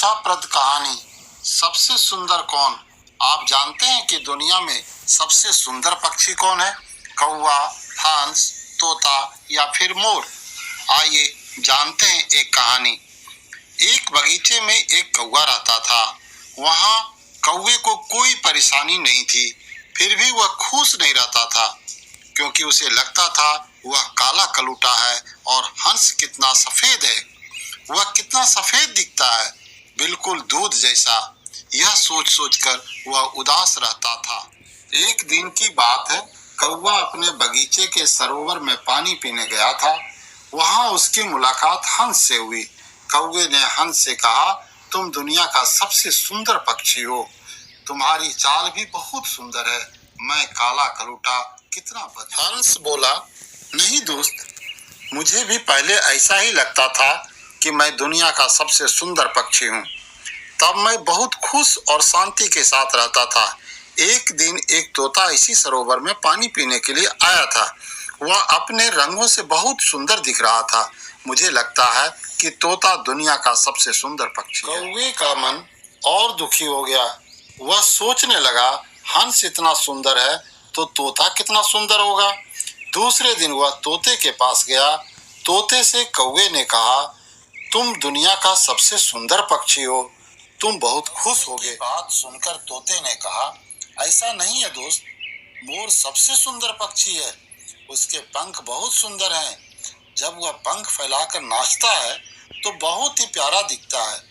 शिक्षाप्रद कहानी सबसे सुंदर कौन। आप जानते हैं कि दुनिया में सबसे सुंदर पक्षी कौन है? कौवा, हंस, तोता या फिर मोर? आइए जानते हैं एक कहानी। एक बगीचे में एक कौवा रहता था। वहाँ कौवे को कोई परेशानी नहीं थी, फिर भी वह खुश नहीं रहता था, क्योंकि उसे लगता था वह काला कलूटा है और हंस कितना सफेद है। वह कितना सफेद दिखता है, बिल्कुल दूध जैसा। यह सोच सोचकर वह उदास रहता था। एक दिन की बात है, कौवा अपने बगीचे के सरोवर में पानी पीने गया था। वहाँ उसकी मुलाकात हंस से हुई। कौवे ने हंस से कहा, तुम दुनिया का सबसे सुंदर पक्षी हो, तुम्हारी चाल भी बहुत सुंदर है। मैं काला कलूटा कितना हंस बोला, नहीं दोस्त, मुझे भी पहले ऐसा ही लगता था कि मैं दुनिया का सबसे सुंदर पक्षी हूँ। तब मैं बहुत खुश और शांति के साथ रहता था। एक दिन एक तोता इसी सरोवर में पानी पीने के लिए आया था। वह अपने रंगों से बहुत सुंदर दिख रहा था। मुझे लगता है कि तोता दुनिया का सबसे सुंदर पक्षी है। कौवे का मन और दुखी हो गया। वह सोचने लगा, हंस इतना सुंदर है तो तोता कितना सुंदर होगा। दूसरे दिन वह तोते के पास गया। तोते से कौवे ने कहा, तुम दुनिया का सबसे सुंदर पक्षी हो, तुम बहुत खुश होगे। बात सुनकर तोते ने कहा, ऐसा नहीं है दोस्त, मोर सबसे सुंदर पक्षी है। उसके पंख बहुत सुंदर हैं। जब वह पंख फैलाकर नाचता है तो बहुत ही प्यारा दिखता है।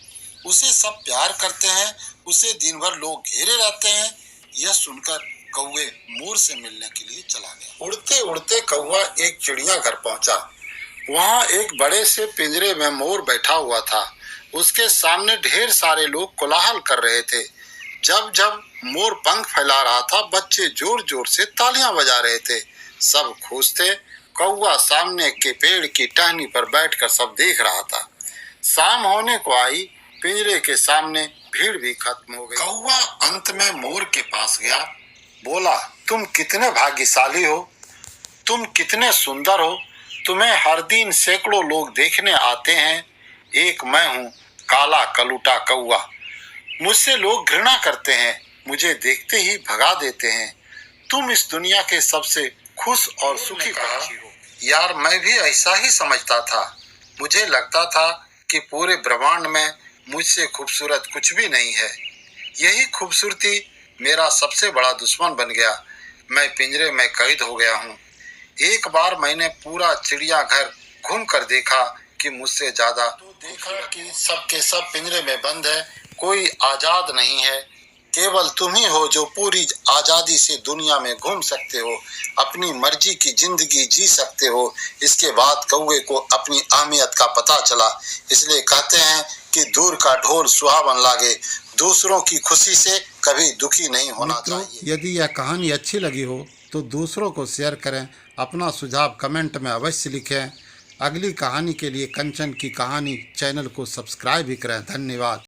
उसे सब प्यार करते हैं, उसे दिन भर लोग घेरे रहते हैं। यह सुनकर कौवे मोर से मिलने के लिए चला गया। उड़ते उड़ते कौवा एक चिड़ियाघर पहुंचा। वहाँ एक बड़े से पिंजरे में मोर बैठा हुआ था। उसके सामने ढेर सारे लोग कोलाहल कर रहे थे। जब जब मोर पंख फैला रहा था, बच्चे जोर जोर से तालियां बजा रहे थे। सब खुश थे। कौवा सामने के पेड़ की टहनी पर बैठकर सब देख रहा था। शाम होने को आई, पिंजरे के सामने भीड़ भी खत्म हो गई। कौवा अंत में मोर के पास गया, बोला, तुम कितने भाग्यशाली हो, तुम कितने सुंदर हो, तुम्हें हर दिन सैकड़ों लोग देखने आते हैं। एक मैं हूँ, काला कलूटा कौवा। मुझसे लोग घृणा करते हैं, मुझे देखते ही भगा देते हैं। तुम इस दुनिया के सबसे खुश और सुखी पक्षी हो। यार, मैं भी ऐसा ही समझता था। मुझे लगता था कि पूरे ब्रह्मांड में मुझसे खूबसूरत कुछ भी नहीं है। यही खूबसूरती मेरा सबसे बड़ा दुश्मन बन गया। मैं पिंजरे में कैद हो गया हूँ। एक बार मैंने पूरा चिड़ियाघर घूम कर देखा कि मुझसे ज्यादा, तो देखा कि सब के सब पिंजरे में बंद है, कोई आजाद नहीं है। केवल तुम ही हो जो पूरी आजादी से दुनिया में घूम सकते हो, अपनी मर्जी की जिंदगी जी सकते हो। इसके बाद कौवे को अपनी अहमियत का पता चला। इसलिए कहते हैं कि दूर का ढोल सुहावन लागे। दूसरों की खुशी से कभी दुखी नहीं होना चाहिए। यदि यह कहानी अच्छी लगी हो तो दूसरों को शेयर करें। अपना सुझाव कमेंट में अवश्य लिखें। अगली कहानी के लिए कंचन की कहानी चैनल को सब्सक्राइब भी करें। धन्यवाद।